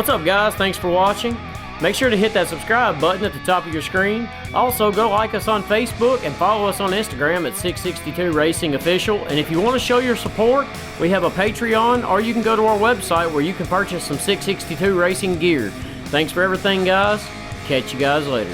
What's up, guys? Thanks for watching. Make sure to hit that subscribe button at the top of your screen. Also, go like us on Facebook and follow us on Instagram at 662 Racing Official. And if you want to show your support, we have a Patreon, or you can go to our website where you can purchase some 662 Racing gear. Thanks for everything, guys. Catch you guys later.